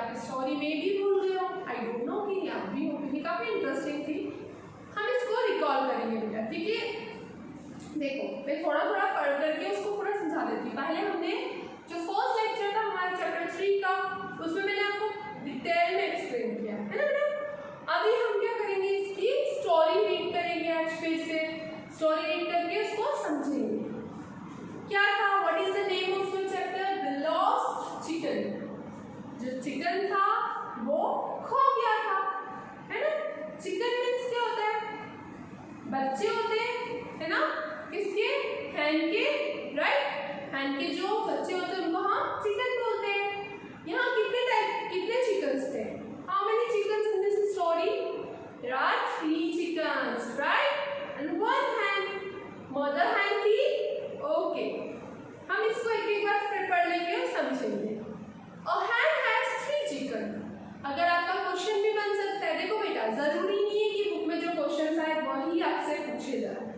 आप स्टोरी में भी भूल गए हो, आई डोंट नो कि आप भी हो, क्योंकि काफ़ी इंटरेस्टिंग थी। हम इसको रिकॉल करेंगे बेटा, ठीक है। देखो मैं थोड़ा थोड़ा पढ़ करके उसको पूरा समझा देती हूँ। पहले हमने जो फर्स्ट लेक्चर था हमारे चैप्टर 3 का, उसमें मैंने आपको डिटेल में एक्सप्लेन किया है ना बेटा। अभी हम क्या करेंगे, इसकी स्टोरी रीड करेंगे। आज फिर से स्टोरी रीड करके उसको समझेंगे। क्या था, what is the name of your chapter, the lost chicken. जो चिकन था वो खो गया था, है ना। चिकन मीन्स क्या होता है, बच्चे होते हैं, है ना, किसके, हैन के, राइट। हैन के जो बच्चे होते हैं उनको हम चिकन बोलते हैं। यहाँ कितने चिकन्स थे, how many chickens in this story, there are 3 chickens, right, and 1 hen, mother hen थी, ओके। हम इसको एक एक बार फिर पढ़ लेंगे और समझेंगे। अ हैन हैज 3 चिकन। अगर आपका क्वेश्चन भी बन सकता है, देखो बेटा जरूरी नहीं है कि बुक में जो क्वेश्चन आए वही आपसे पूछे जाए।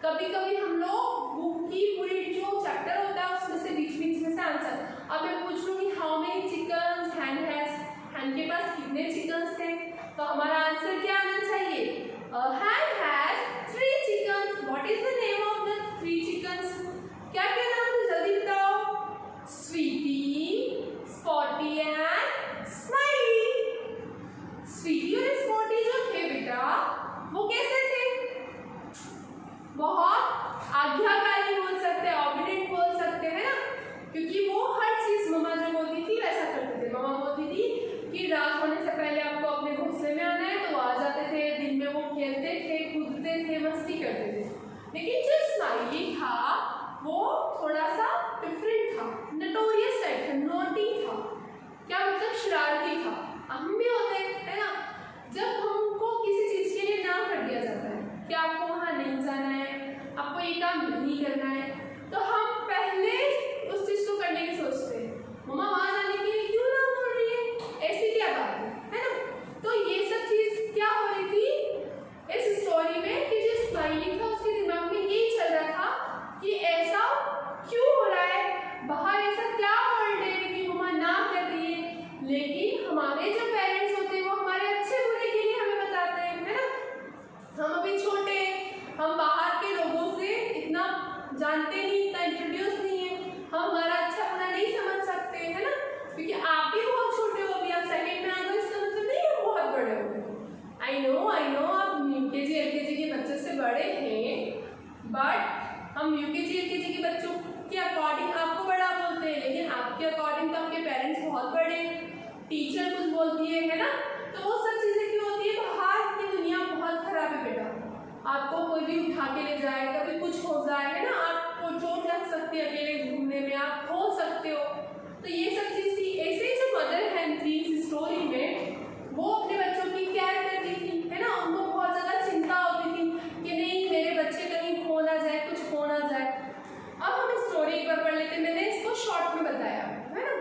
कभी कभी हम लोग बुक की पूरी जो चैप्टर होता है उसमें से बीच में से आंसर, अब मैं पूछ लूँ कि how many chickens hen has, hen के पास कितने चिकन्स थे, तो हमारा आंसर क्या आना चाहिए, hen has 3 chickens. What is the name of the 3 chickens, क्या क्या नाम थे जल्दी बताओ, Sweety, Spotty and Smiley. Sweety और स्पॉटी जो थे बेटा वो कैसे थे, बहुत आज्ञाकारी बोल सकते हैं, ऑबिडेंट बोल सकते हैं ना, क्योंकि वो हर चीज मम्मा जो बोलती थी वैसा करते थे। मम्मा बोलती थी कि रात होने से पहले आपको अपने घोंसले में आना है, तो वो आ जाते थे। दिन में वो खेलते थे, कूदते थे, मस्ती करते थे। लेकिन जो स्माइली था वो थोड़ा सा डिफरेंट था, नटोरियस टाइप था, नॉटी था। क्या मतलब, शरारती था। हम भी होते हैं, है ना, जब हमको किसी चीज के लिए ना कर दिया जाता है कि आपको वहाँ नहीं जाना है, आपको ये काम नहीं करना है, तो हम पहले उस चीज को करने की सोचते हैं। मम्मा वहाँ जाने के लिए क्यों ना बोल रही है, ऐसी क्या बात है ना। तो ये सब चीज क्या हो रही थी इस स्टोरी में, कि जो स्माइली था उसके दिमाग में यही चल रहा था कि ऐसा क्यों हो रहा है, बाहर ऐसा क्या वर्ल्ड है कि मम्मा ना कर रही है। लेकिन हमारे जो पेरेंट्स होते हैं वो हमारे अच्छे बुरे के लिए हमें बताते हैं, है ना। हम अभी छोटे हैं, हम बाहर के लोगों से इतना जानते नहीं, इतना इंट्रोड्यूस नहीं है, हम हमारा अच्छा बुरा नहीं समझ सकते, है ना, क्योंकि आप भी बहुत छोटे हो, अभी आप सेकंड में आ गए, इसका मतलब नहीं हम बहुत बड़े हो गए। आई नो आप यूकेजी एलकेजी के बच्चे से बड़े हैं, बट हम यूकेजी एलकेजी के बच्चों के अकॉर्डिंग आपको बड़ा बोलते हैं, लेकिन आपके अकॉर्डिंग तो आपके पेरेंट्स बहुत बड़े हैं, टीचर कुछ बोलती है ना। तो वो सब चीजें क्यों होती है, बाहर की दुनिया बहुत खराब है बेटा। आपको कोई भी उठा के ले जाए, कभी कुछ हो जाए, है ना, आपको चोट लग सकती है अकेले घूमने में, आप खो सकते हो। तो ये सब चीज थी। ऐसे ही जो मदर हैन थी इस स्टोरी में, वो अपने बच्चों की केयर करती थी, है ना। उनको बहुत ज्यादा चिंता होती थी कि नहीं मेरे बच्चे कहीं खो ना जाए, कुछ हो ना जाए। अब हम स्टोरी एक बार पढ़ लेते हैं, मैंने इसको शॉर्ट में बताया, है ना।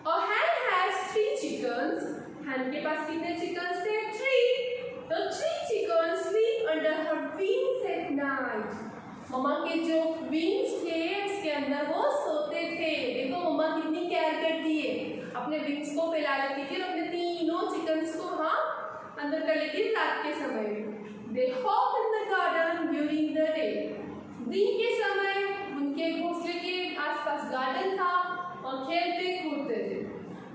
अ हैन हैज 3 चिकन्स, हैन के पास कितने चिकन्स थे, 3। तो 3 chickens sleep under her wings at night. मम्मा के जो विंग्स थे उसके अंदर वो सोते थे। देखो मम्मा कितनी केयर करती है, अपने विंग्स को फैला लेती थी और अपने तीनों चिकन्स को वहाँ अंदर कर लेती थी रात के समय में। They hop in the garden during the day. दिन के समय उनके घोंसले के आसपास गार्डन था और खेलते कूदते थे।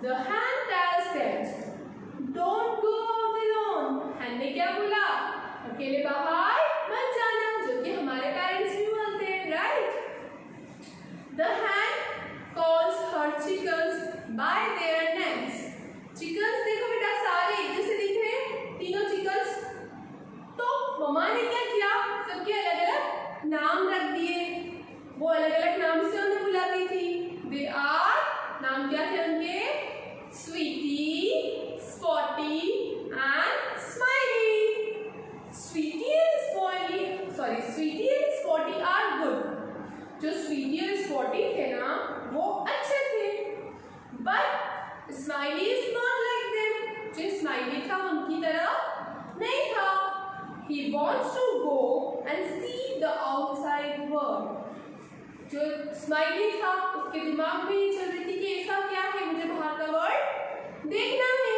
The hen tells that don't go out alone. हैन ने क्या बोला, अकेले बाहर मत जाना, जो कि हमारे पेरेंट्स भी बोलते हैं, right. The hen calls her chickens by their names. Chickens देखो बेटा सारे एक जैसे दिख रहे हैं, तीनों चिकन्स। तो मम्मा ने क्या किया, सबके अलग अलग नाम रख दिए। वो अलग अलग नाम से उन्हें बुलाती थी। दे आर, नाम क्या थे उनके, Sweety, Spotty and Smiley. Sweety and Spotty are good. जो स्वीटी और स्पॉटी थे ना वो अच्छे थे, but Smiley is not like them. जो स्माइली था उनकी तरह नहीं था। He wants to go and see the outside world. जो स्माइली था उसके दिमाग में ये चल रही थी कि ऐसा क्या है, मुझे बाहर का वर्ल्ड देखना है।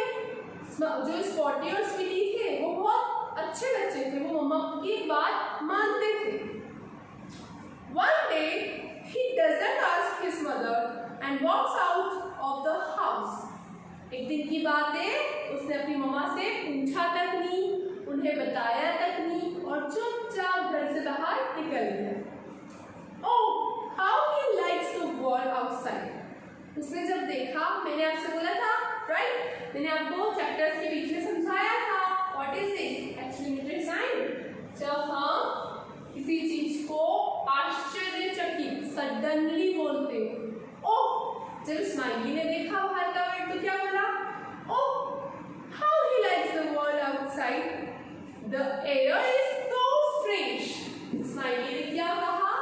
जो स्पॉटी और स्वीटी थे वो बहुत अच्छे बच्चे थे, वो मम्मा की बात मानते थे। One day he doesn't ask his mother and walks out of the house. एक दिन की बात है, उसने अपनी मम्मा से पूछा तक नहीं, उन्हें बताया तक नहीं और चुपचाप घर से बाहर निकल गया। Oh, how he likes to walk outside. उसने जब देखा, मैंने आपसे बोला था, राइट? मैंने आपको चैप्टर्स के बीच में समझाया था। What is this? Exclamatory sign. जब हम किसी चीज को आश्चर्यचकित सडनली बोलते हैं। ओह, जब स्माइली ने देखा बाहर का वर्ल्ड तो क्या बोला? ओह, how he likes the world outside. The air is so fresh. Smiley ने क्या कहा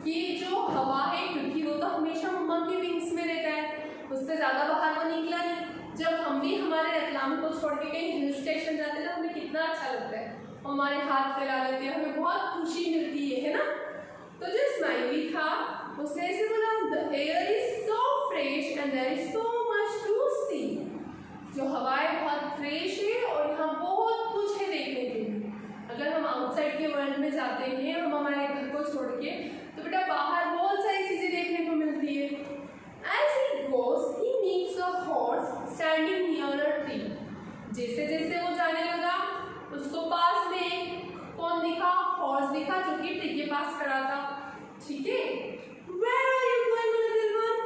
कि जो हवा है, क्योंकि वो तो हमेशा मम्मा के विंग्स में रहता है, उससे ज्यादा बाहर वो निकला नहीं। जब हम भी हमारे रतलाम को छोड़ के कहीं हिल स्टेशन जाते हैं तो हमें कितना अच्छा लगता है, हमारे हाथ फैला लेते हैं, हमें बहुत खुशी मिलती है ना। तो जो स्माइली था उसने ऐसे बोला, the air is so fresh and there is so much to see. जो हवाएं बहुत फ्रेश है और यहाँ बहुत कुछ है देखने के लिए। अगर हम आउटसाइड के वर्ल्ड में जाते हैं, हम हमारे घर को छोड़ के, तो बेटा बाहर बहुत सारी चीजें देखने को मिलती है। As he goes, he meets a horse standing near a tree. जैसे जैसे वो जाने लगा, उसको पास में कौन दिखा? हॉर्स दिखा, जो कि ट्री के पास खड़ा था। ठीक है, Where are you going, little one?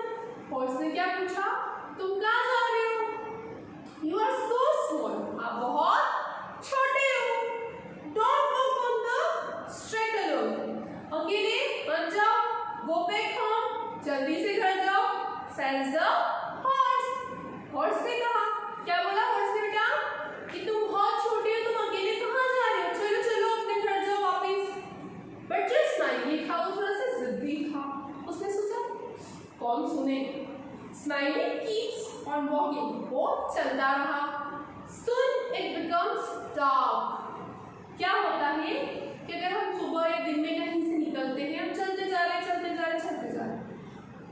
Horse ने क्या पूछा? तुम कहाँ जा रहे हो? You are so small. आप बहुत छोटे हो। Don't walk on the street alone. अकेले मत जाओ। Go back home. जल्दी से घर जाओ। Says the horse. हॉर्स ने कहा, क्या बोला हॉर्स ने बेटा? कि तुम बहुत छोटे हो, तुम अकेले कहाँ जा रहे हो? चलो चलो अपने घर जाओ वापस। बट जो स्माइली था वो थोड़ा सा जिद्दी था। उसने सोचा कौन सुने। स्माइली कीप्स ऑन वॉकिंग, वो चलता रहा। Soon it becomes dark. क्या होता है कि अगर हम सुबह या दिन में कहीं से निकलते हैं, हम चलते जा रहे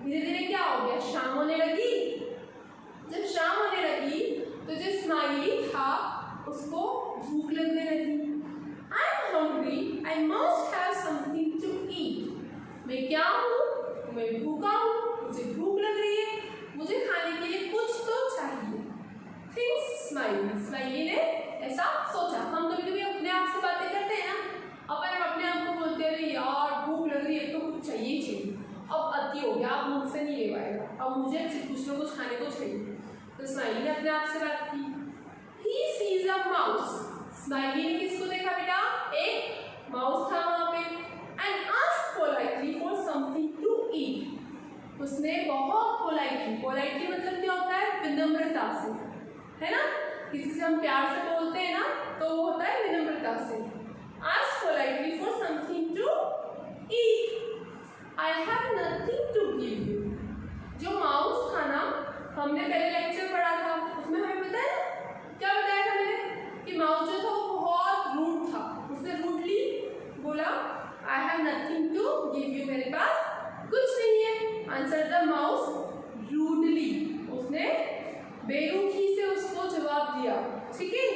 धीरे धीरे क्या हो गया? शाम होने लगी। जब शाम होने लगी तो जो स्माइली था उसको भूख लगने लगी। I am hungry. I must have something to eat. मैं क्या हूँ? मैं भूखा हूँ, मुझे भूख लग रही है, मुझे खाने के लिए कुछ तो चाहिए। Thinks smiley. स्माइली ने ऐसा सोचा। हम कभी कभी अपने आप से बातें करते हैं ना, अपन अपने आप को बोलते हैं अरे यार भूख लग रही है तो कुछ चाहिए चाहिए, अब अति हो गया, अब मुझसे नहीं ले पाएगा, अब मुझे कुछ ना कुछ खाने को चाहिए। तो स्माइली ने अपने आप से बात की। He sees a mouse. Smiley ने किसको देखा बेटा? एक माउस था वहाँ पे। And asked politely for something to eat. उसने बहुत पोलाइटली मतलब क्या होता है? विनम्रता से, है ना? किसी से हम प्यार से बोलते हैं ना तो वो होता है विनम्रता से। Asked politely for something to eat. I have nothing to give you. जो माउस था ना, हमने पहले लेक्चर पढ़ा था, उसमें हमें पता है क्या बताया था मैंने? कि माउस जो था वो बहुत रूड था। उसने रूडली बोला I have nothing to give you. मेरे पास कुछ नहीं है। Answer the mouse rudely. उसने बेरुखी से उसको जवाब दिया। ठीक है।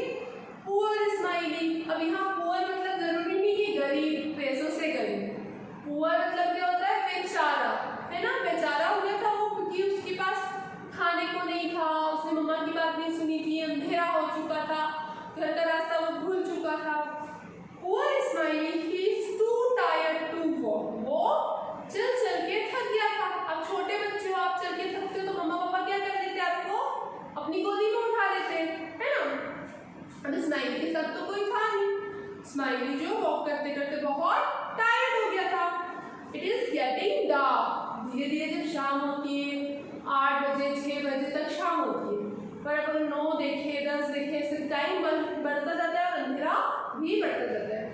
Poor smiley. अब यहाँ पुअर मतलब जरूरी नहीं कि गरीब, पैसों से गरीब। पुअर मतलब क्या होता है? बेचारा, है ना? बेचारा हो गया था वो क्योंकि उसके पास खाने को नहीं था, उसने मम्मा की बात नहीं सुनी थी, अंधेरा हो चुका था, घर का रास्ता वो भूल चुका था। Poor Smiley he is too tired to walk. वो चल चल के थक गया था। अब छोटे बच्चे हो, आप चल के थकते हो तो मम्मा पापा क्या कर देते? आपको अपनी गोदी में उठा लेते, है ना? अब स्माइली के साथ तो कोई था नहीं। स्माइली जो वॉक करते करते बहुत टायर्ड हो गया था। It is getting dark. धीरे धीरे जब शाम होती है, 8 बजे 6 बजे तक शाम होती है, पर अपन 9 देखे 10 देखे ऐसे टाइम बढ़ता जाता है, अंधेरा भी बढ़ता जाता है।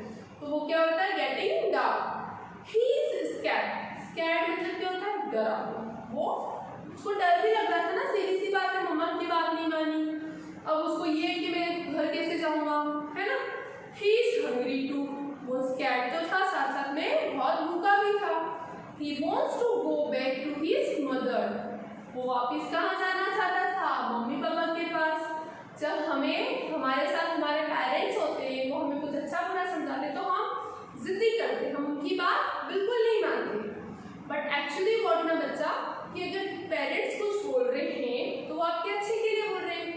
तो वो क्या होता है? Getting dark. He is scared. Scared मतलब क्या होता है? डरा हुआ। वो उसको डर भी लग रहा था ना, सीधी सी बात है, मम्मा की बात नहीं मानी। अब उसको ये कि मैं घर कैसे जाऊंगा, है ना? He is hungry too. वो स्कैर्ड तो था, साथ साथ में बहुत भूखा भी था। He wants to go back to his mother. वो वापस कहाँ जाना चाहता था? मम्मी पापा के पास। जब हमें हमारे साथ हमारे पेरेंट्स होते हैं, वो हमें कुछ अच्छा बुरा समझाते तो हम जिद्दी करते, हम उनकी बात बिल्कुल नहीं मानते। बट एक्चुअली व्हाट ना बच्चा, कि अगर पेरेंट्स कुछ बोल रहे हैं तो वो आपके अच्छे के लिए बोल रहे हैं।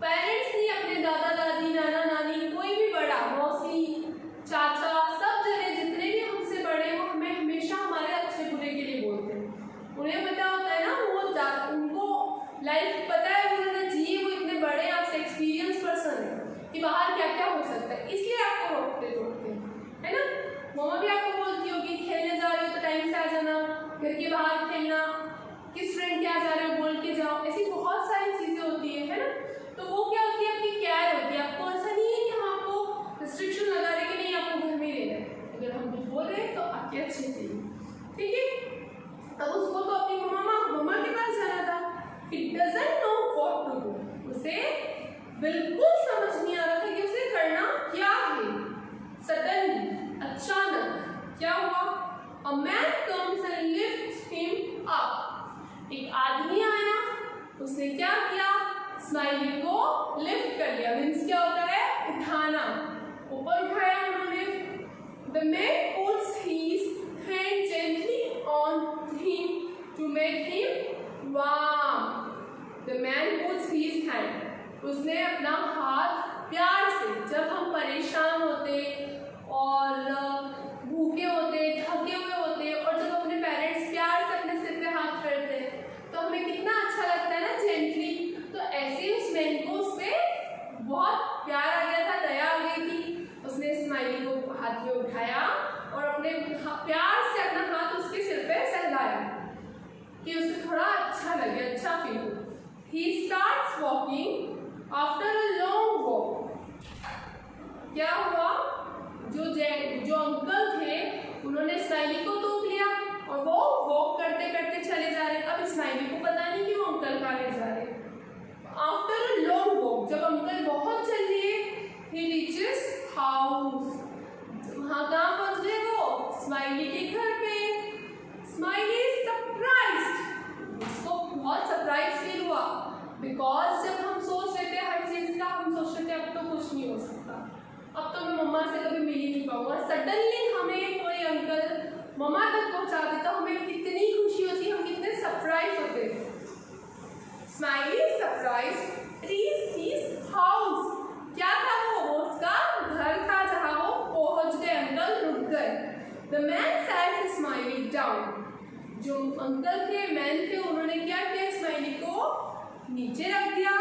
पेरेंट्स नहीं, अपने दादा दादी, नाना नानी, कोई भी बड़ा, मौसी, चाचा, सब जने जितने भी हमसे बड़े, वो हमें हमेशा हमारे अच्छे बुरे के लिए बोलते हैं। उन्हें पता होता है ना, उनको लाइफ पता है, उन्होंने जिए, वो इतने बड़े आपसे एक्सपीरियंस पर्सन है कि बाहर क्या क्या हो सकता है, इसलिए आपको रोकते टोकते है ना। मम्मा भी आपको बोलती होगी खेलने जा रहे हो तो टाइम से आ जाना, घर के बाहर खेलना, किस फ्रेंड के आ जा रहे हो बोल के जाओ, ऐसी बहुत सारी चीजें होती है ना। तो वो क्या होती है, आपकी केयर होती है। आपको ऐसा नहीं है कि हम आपको रिस्ट्रिक्शन लगा रहे कि नहीं आपको घर में ही रहना है, अगर हम कुछ बोल रहे हैं तो आपके अच्छे के लिए, ठीक है। अब उसको तो अपनी मम्मा के पास जाना था। It doesn't know what to do. उसे बिल्कुल समझ नहीं आ रहा था कि उसे करना क्या है। Suddenly, अचानक क्या हुआ? A man comes and lifts him up. एक आदमी आया, उसने क्या किया? स्माइली को लिफ्ट कर लिया। मीन्स क्या होता है? उठाना, ऊपर उठाया उन्होंने। The man puts his hand gently on him to make him warm. The man puts his hand. उसने अपना हाथ प्यार से, जब हम परेशान होते और भूखे होते, थके हुए होते, और जब अपने पेरेंट्स प्यार से अपने सिर पे हाथ फेरते तो हमें कितना अच्छा लगता है ना, जेंटली। तो ऐसे उस मैन को उस पर बहुत प्यार आ गया था, दया आ गई थी। उसने स्माइली को हाथ में उठाया और अपने प्यार से अपना हाथ उसके सिर पे सहलाया कि उसे थोड़ा अच्छा लगे, अच्छा फील हो। He starts walking after a long walk. क्या हुआ? जो अंकल थे उन्होंने स्माइली को तोप लिया और वो वॉक करते करते चले जा रहे। अब स्माइली को पता नहीं कि वो अंकल कहाँ ले जा रहे। आफ्टर अ लॉन्ग वॉक, जब अंकल बहुत चल लिए, he reaches house. वहाँ कहाँ पहुँच गए वो? स्माइली के घर पे। स्माइली इज सरप्राइज्ड, उसको बहुत सरप्राइज फील हुआ, बिकॉज जब हम सोच रहे थे हर चीज का, हम सोच रहे थे अब तो कुछ नहीं हो सकता, अब तो मैं मम्मा से कभी मिल ही नहीं पाऊंगा। सडनली हमें कोई अंकल मम्मा तक पहुंचा देता, हमें कितनी खुशी होती, हम कितने सरप्राइज होते। Smiley surprise is his house. क्या था वो? उसका घर था जहाँ वो पहुंच गए। अंकल रुक गए। The man sat Smiley down. जो अंकल थे, मैन थे, उन्होंने क्या किया? स्माइली को नीचे रख दिया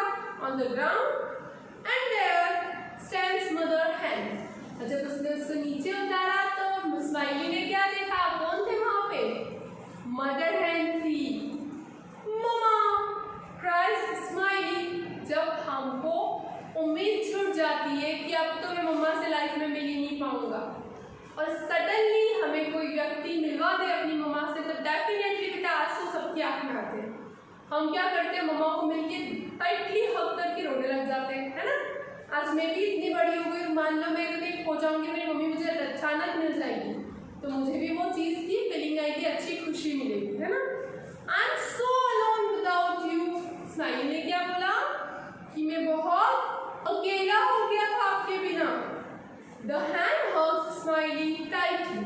on the ground and there stands mother hen. जब उसने उसको नीचे उतारा तो स्माइली ने क्या देखा? कौन थे वहां पे? मदर हैन थी। मम्मा क्राइज स्माइली। जब हमको उम्मीद छूट जाती है कि अब तो मैं मम्मा से लाइफ में मिल ही नहीं पाऊंगा और सडनली हमें कोई व्यक्ति मिलवा दे अपनी मम्मा से, तो डेफिनेटली बेटा आंसू सबकी आंख में आते हैं। हम क्या करते हैं? मम्मा को मिलके टाइटली हग करके रोने लग जाते हैं, है ना। आज मैं भी इतनी बड़ी हो गई, मान लो मैं कभी खो जाऊंगी, मेरी मम्मी मुझे अचानक मिल जाएगी, तो मुझे भी वो चीज़ की फीलिंग आएगी, अच्छी खुशी मिलेगी, है ना। I am so alone without you. Smiley ने क्या बोला कि मैं बहुत अकेला हो गया था आपके बिना। The hand hugs smiley tightly.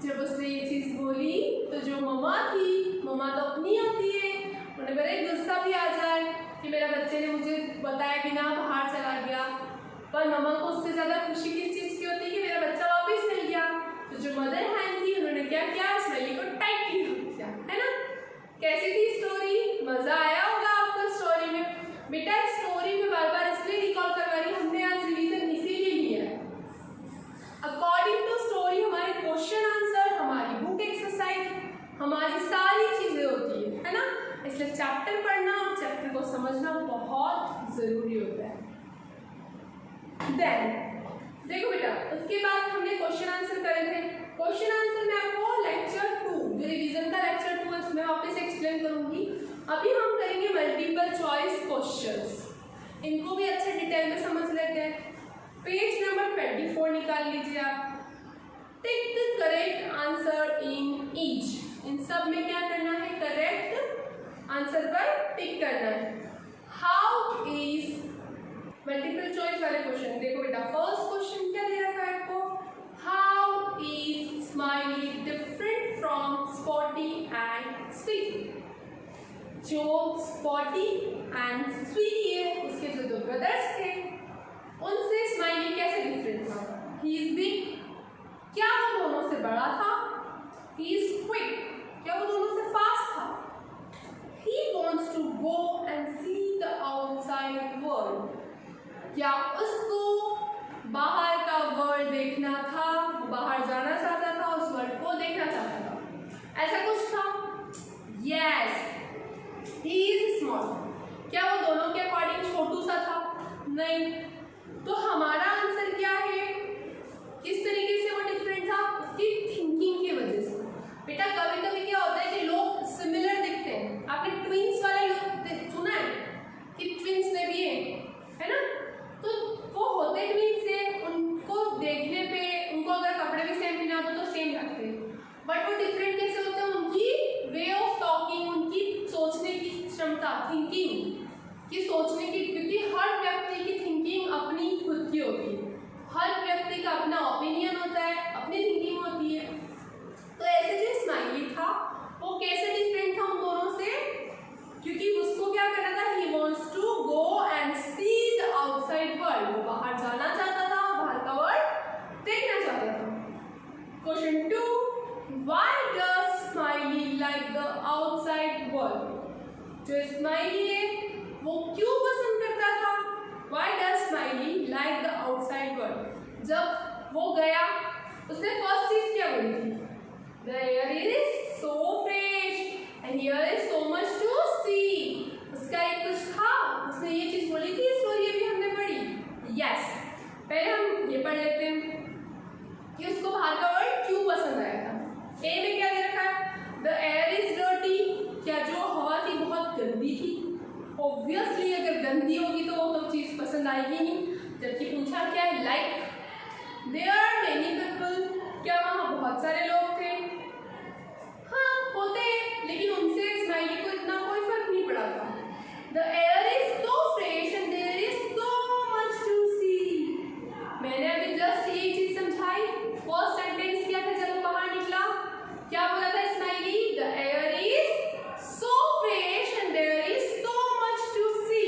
जब उसने ये चीज़ बोली तो जो मम्मा थी, मम्मा तो अपनी होती है, उन्हें बड़े गुस्सा भी आ जाए कि मेरा बच्चे ने मुझे बताया बिना बाहर चला गया, पर मम्मा को उससे ज़्यादा खुशी किस चीज़ की होती है कि मेरा बच्चा वापस मिल गया। तो जो मदर हैंड थी, उन्होंने क्या किया? स्माइली को टाइटली हग किया, है ना। कैसी थी स्टोरी? मज़ा आया होगा आपको स्टोरी में। बेटा स्टोरी में बार बार इसलिए रिकॉल करवा रही, हमने आज रिवीजन इसीलिए लिया है। अकॉर्डिंग टू स्टोरी हमारे क्वेश्चन आंसर, हमारी बुक एक्सरसाइज, हमारी सारी चीज़ें होती है ना। इसलिए चैप्टर पढ़ना और चैप्टर को समझना बहुत ज़रूरी होता है। देन देखो बेटा, उसके बाद हमने क्वेश्चन आंसर करे थे। क्वेश्चन आंसर में आपको लेक्चर 2, जो रिवीजन का लेक्चर 2 है, उसमें वापस एक्सप्लेन करूंगी। अभी हम करेंगे मल्टीपल चॉइस क्वेश्चंस, इनको भी अच्छे डिटेल में समझ लेते हैं। पेज नंबर 24 निकाल लीजिए आप। Tick the correct answer in each. इन सब में क्या करना है? करेक्ट आंसर पर टिक करना है। हाउ इज, मल्टीपल चॉइस वाले क्वेश्चन देखो बेटा। फर्स्ट क्वेश्चन क्या दे रखा है आपको, how is Smiley different from Spotty and Sweety. जो स्पॉटी एंड स्वीटी है उसके जो दो ब्रदर्स थे उनसे स्माइली कैसे डिफरेंट था। ही इज बिग, क्या वो दोनों से बड़ा था। ही इज क्विक, क्या वो दोनों से फास्ट था। He wants to go and see the outside world, क्या उसको बाहर का वर्ल्ड देखना था, बाहर जाना चाहता था, उस वर्ल्ड को देखना चाहता था, ऐसा कुछ था। यस, ही इज स्मॉल, क्या वो दोनों के अकॉर्डिंग छोटू सा था, नहीं। तो हमारा आंसर क्या है, किस तरीके से वो डिफरेंट था, उसकी थिंकिंग की वजह से। बेटा कभी कभी क्या होता है कि लोग सिमिलर दिखते हैं, आपने ट्विंस वाले लोग सुना है कि ट्विंस में भी है ना, तो वो होते ट्विंस है, उनको देखने पे उनको अगर कपड़े भी सेम पहने होते तो सेम लगते हैं, बट वो डिफरेंट कैसे होते हैं, उनकी वे ऑफ टॉकिंग, उनकी सोचने की क्षमता, थिंकिंग की सोचने की, क्योंकि हर व्यक्ति की थिंकिंग अपनी खुद की होती है, हर व्यक्ति का अपना ओपिनियन होता है, अपनी थिंकिंग होती है। तो ऐसे जो स्माइली था वो कैसे डिफरेंट था उन दोनों से, क्योंकि उसको क्या करना था, he wants to go and see the outside world, वो बाहर जाना चाहता था, बाहर का वर्ल्ड देखना चाहता था। Question 2, why does smiley like the outside world. जो स्माइली है वो क्यों पसंद करता था, why does smiley like the outside world. जब वो गया उसने फर्स्ट चीज क्या बोली थी, the air is so fresh and here is so much to see। उसका एक कुछ था, उसने ये चीज बोली थी, स्टोरी भी हमने पढ़ी। यस, पहले हम ये पढ़ लेते हैं कि उसको बाहर का वर्ल्ड क्यों पसंद आया था। ए में क्या दे रखा है, द एयर इज डर्टी, क्या जो हवा थी बहुत गंदी थी। ऑब्वियसली अगर गंदी होगी तो वो तो चीज पसंद आएगी नहीं। जबकि पूछा क्या है, like there are many people, क्या वहाँ बहुत सारे लोग थे। हाँ होते हैं, लेकिन उनसे स्माइली को इतना कोई फर्क नहीं पड़ा था। The air is so fresh and there is so much to see. मैंने अभी जस्ट ये चीज समझाई। फर्स्ट सेंटेंस क्या था जब वो बाहर निकला, क्या बोला था Smiley, the air is so fresh and there is so much to see.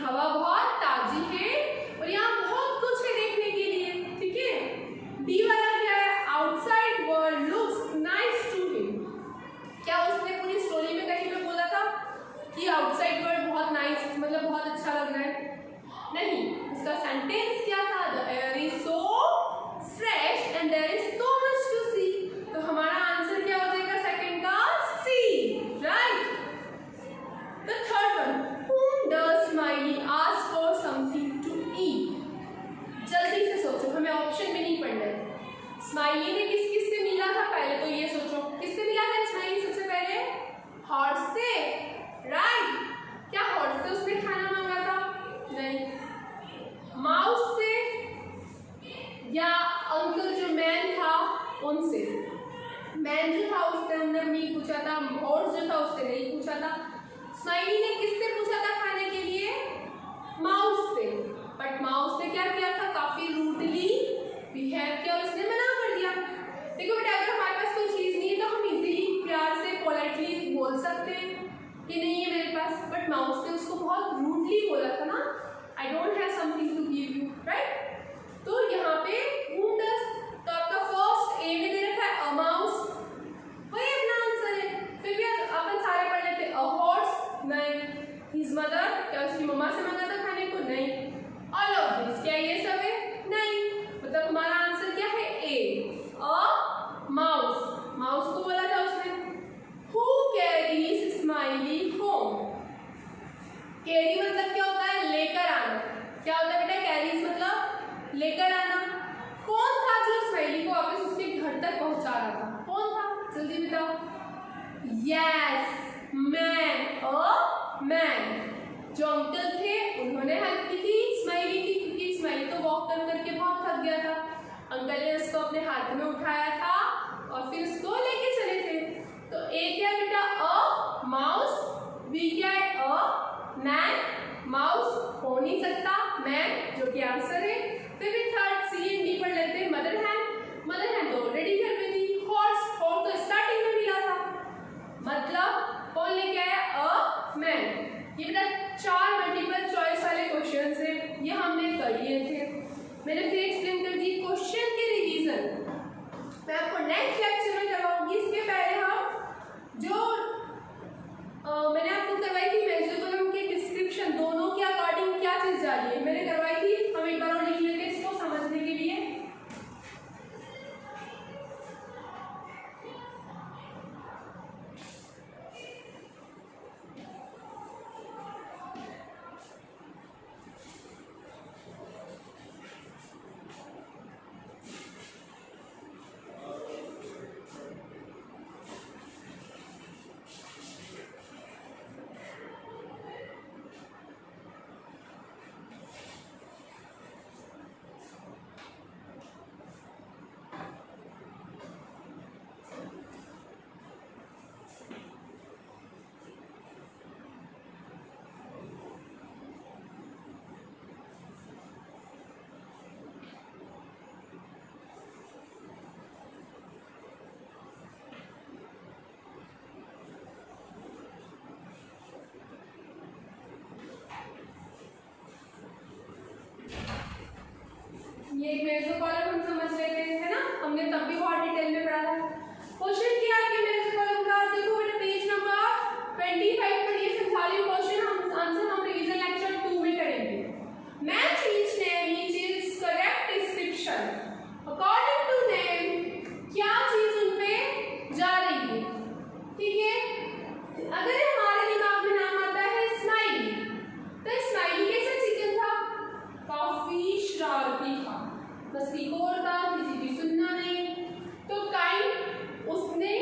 हवा बहुत ताजी है और यहाँ बहुत कुछ है देखने के लिए, ठीक है। डी वाला क्या है, outside world looks nice to him. क्या उसने पूरी स्टोरी में कहीं पे बोला था कि आउटसाइड वर्ल्ड बहुत नाइस, मतलब बहुत अच्छा लग रहा है, नहीं। उसका सेंटेंस क्या था, the air is so fresh and there is so much to see. तो हमारा आंसर क्या हो जाएगा सेकंड का, C, right. The third one, whom does Smiley ask for something to eat। जल्दी से सोचो, हमें ऑप्शन भी नहीं पढ़ना है। स्माइली ने किस किस से मिला था, पहले तो ये सोचो, किससे मिला था स्माइली सबसे पहले, हॉर्स से, राइट। क्या हॉर्स से उसने खाना मांगा था, नहीं। माउस से या अंकल जो मैन था उनसे। मैन जो था उससे हमने नहीं पूछा था, हॉर्स जो था उससे नहीं पूछा था। स्माइली ने किससे पूछा था खाने के लिए, माउस से, बट माउस ने क्या किया था, काफी रूडली बिहेव किया और उसने मना कर दिया। देखो बेटा अगर हमारे पास कोई चीज नहीं है तो हम इजीली प्यार से पोलाइटली बोल सकते हैं कि नहीं है मेरे पास, बट माउस ने उसको बहुत रूडली बोला था ना, I don't have something to give you, right. तो यहाँ पे whom does, तो आपका फर्स्ट ए में दे रखा है अ माउस, वही अपना आंसर है। फिर भी अपन सारे पढ़ लेते, अ हॉर्स, नहीं। हिज मदर, क्या उसकी मम्मा से मांगा था खाने को, नहीं। ऑल ऑफ दिस, क्या ये सब है, नहीं। मतलब हमारा आंसर क्या है, ए, अ माउस। माउस को बोला था उसने। Who carries smiley home. Carry मतलब क्या होता है, लेकर आना। क्या होता है बेटा, कैरीज मतलब लेकर आना। कौन था जो स्माइली को वापस उसके घर तक पहुंचा रहा था, कौन था, जल्दी बताओ। Yes, man, a man. जो अंकल थे उन्होंने हेल्प की थी स्माइली की, क्योंकि स्माइली तो वॉक कर करके बहुत थक गया था। अंकल ने उसको अपने हाथ में उठाया था और फिर उसको लेके चले थे। तो ए क्या है बेटा अ माउस, बी क्या है अ मैन, माउस हो नहीं सकता, मैन जो कि आंसर है। फिर भी थर्ड सी एंड डी पढ़ लेते हैं। मदर हैंड तो ऑलरेडी घर में थी। हॉर्स तो स्टार्टिंग में मिला था, मतलब कौन लेके आया अ मैन। ये बेटा 4 मल्टीपल चॉइस वाले क्वेश्चन है, ये हमने कर लिए थे, मैंने फिर एक्सप्लेन कर दी। क्वेश्चन के रिवीजन मैं आपको नेक्स्ट लेक्चर में करवाऊंगी। इसके पहले हम जो मैंने आपको करवाई थी मेजोकॉलम के डिस्क्रिप्शन दोनों के अकॉर्डिंग क्या चीज जा रही है मैंने करवाई थी, हम एक बार और लिख लेते हैं इसको समझने के लिए। ये एक मेसोकॉलम हम समझ लेते हैं, है ना, हमने तब भी बहुत डिटेल में पढ़ा था। क्वेश्चन क्या है आपके मेसोकॉलम का, देखो बेटा पेज नंबर 25 पर ये समझा रही हूं क्वेश्चन, हम आंसर हम रिवीजन लेक्चर 2 में करेंगे। Match each name each is correct description, according to name क्या चीज उन पे जा रही है, ठीक है। अगर हमारे दिमाग में नाम आता है स्माइली, तो स्माइली कैसा चिकन था, काफी शरारती था, मस्तीखोर था, किसी की सुनना नहीं। तो काइंड, उसने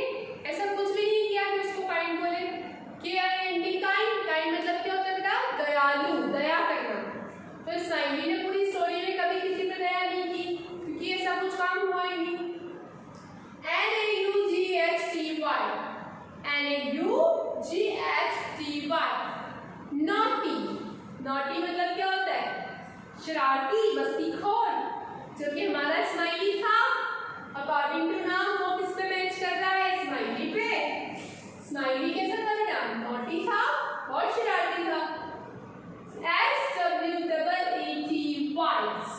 ऐसा कुछ भी नहीं किया कि उसको काइंड बोले, KIND काइंड। काइंड मतलब क्या होता है बेटा दयालु, दया करना। तो स्माइली ने पूरी स्टोरी में कभी किसी पे दया नहीं की, क्योंकि ऐसा कुछ काम हुआ ही नहीं। NAUGHTY नॉटी, नॉटी मतलब क्या होता है शरारती, मस्तीखोर, जो कि हमारा स्माइली था। अकॉर्डिंग टू नाम वो किस पे मैच कर रहा है, स्माइली पे। स्माइली कैसा था बेटा, नॉटी था और शरारती था। SWEETY,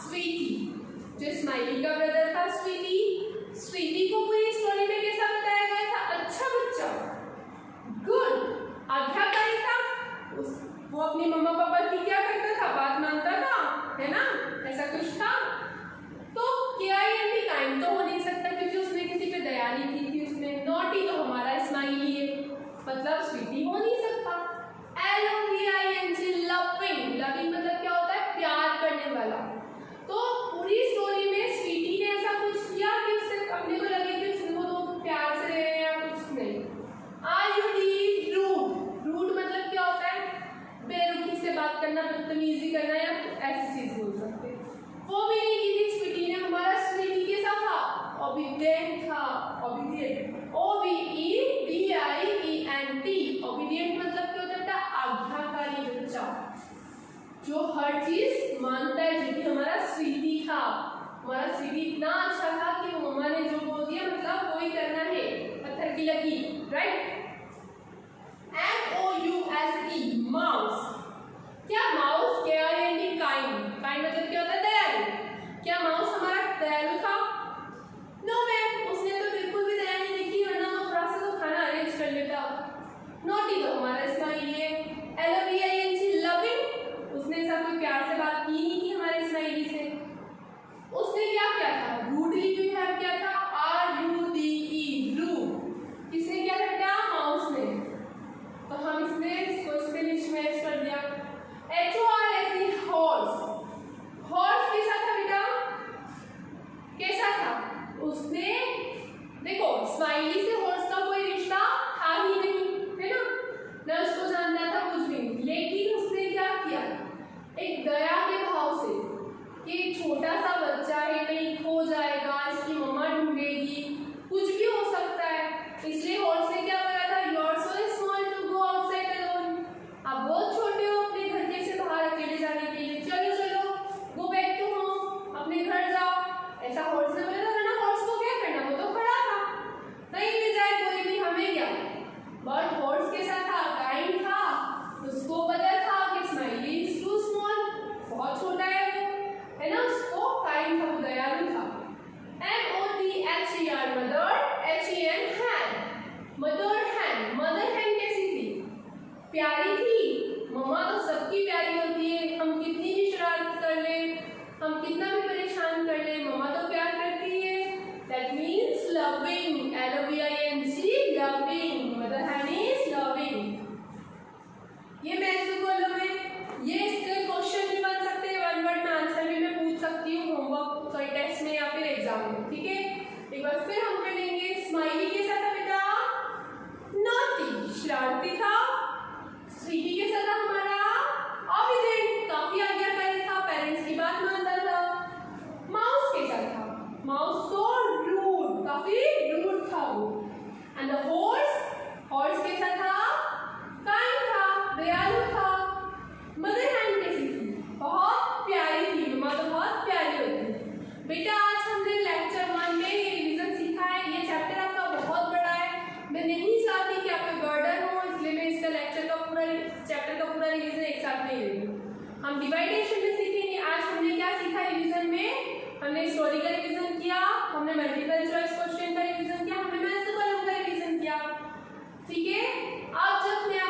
स्वीटी, जो स्माइली का ब्रदर था स्वीटी। स्वीटी को पूरी स्टोरी में कैसा बताया गया था, अच्छा बच्चा, गुड, आज्ञाकारी था। वो अपनी मम्मा पापा की क्या करता था, बात मानता था, है ना, ऐसा कुछ था। तो KIND काइंड तो हो नहीं सकता, क्योंकि उसने किसी पे दया नहीं की थी उसने। नॉटी तो हमारा स्माइली है, मतलब स्वीटी हो नहीं सकता। LOVING लविंग, लविंग मतलब क्या होता है प्यार करने वाला। तो पूरी स्टोरी में स्वीटी ने ऐसा कुछ किया कि उससे अपने को लगे कि उसको तो प्यार से रहे हैं या कुछ नहीं। RUD रूड, रूड मतलब क्या होता है बेरुखी से बात करना, बदतमीजी करना, या ऐसी चीज बोल सकते हैं। वो भी नहीं की थी स्वीटी ने। हमारा स्वीटी कैसा था, ओबीडिएंट था, ओबीडिएंट, OBEDIENT। ओबीडिएंट मतलब क्या होता है आज्ञाकारी बच्चा, जो हर चीज मानता है, जो कि हमारा स्वीटी था। हमारा स्वीटी इतना अच्छा था कि वो मम्मा ने जो बोल दिया मतलब वो ही करना है, पत्थर की लकीर, राइट। MOUSE माउस, क्या माउस KIND काइंड, काइंड मतलब क्या होता है दयालु। क्या माउस हमारा दयालु था, नो मैम, उसने तो बिल्कुल भी दया नहीं दिखी, वरना वो थोड़ा सा तो खाना अरेंज कर लेता। नॉटी तो हमारा स्माइली है। LOVING लविंग, उसने ऐसा कोई प्यार से बात की नहीं थी हमारे स्माइली से। उसने क्या किया था, रूडली बिहेव किया था, RUDE रूड। किसने किया था बेटा, माउस ने। तो हम इसको इससे मिसमैच कर दिया। HORSE हॉर्स, हॉर्स कैसा था बेटा, कैसा था, उसने देखो स्माइली से हॉर्स का कोई रिश्ता था ही नहीं, है ना, न उसको जानता था कुछ भी नहीं। लेकिन उसने क्या किया, एक दया के भाव से कि छोटा सा बच्चा है, कहीं खो जाएगा, इसकी मम्मा ढूंढेगी, कुछ भी हो सकता है, इसलिए हॉर्स ने क्या loving, L-O-V-I-N-G, loving. Mother hen is loving. ये मैथ्स कॉलम में ये इसके क्वेश्चन भी बन सकते हैं, वन वर्ड में आंसर भी मैं पूछ सकती हूँ होमवर्क सॉरी टेस्ट में या फिर एग्जाम में. ठीक है, एक बार फिर हम करेंगे. स्माइली कैसा था बेटा? नॉटी, शरारती था. स्वीटी कैसा था हमारा? ऑबिडेंट, काफी आज्ञाकारी था, पेरेंट्स की बात मानता था. माउस कैसा था? माउस तो रूड, काफी रूड था वो. एंड द हॉर्स, हॉर्स कैसा था? काइंड था, दयालु था. मदर हैन कैसी थी? बहुत प्यारी थी. मम्मा तो बहुत प्यारी होती है. बेटा आज हमने लेक्चर 1 में ये रिवीजन सीखा है. ये चैप्टर आपका बहुत बड़ा है, मैं नहीं चाहती कि आप पे बर्डन हो, इसलिए मैं इसका लेक्चर का पूरा चैप्टर का पूरा रिवीजन एक साथ नहीं ले रही हूँ. हम डिवाइडेशन में सीखेंगे. आज हमने क्या सीखा रिवीजन में? हमने स्टोरी का रिवीजन किया, हमने मल्टीपल चॉइस क्वेश्चन का रिवीजन किया, हमने मैथ्स कॉलम का रिवीजन किया. ठीक है, अब जब मैं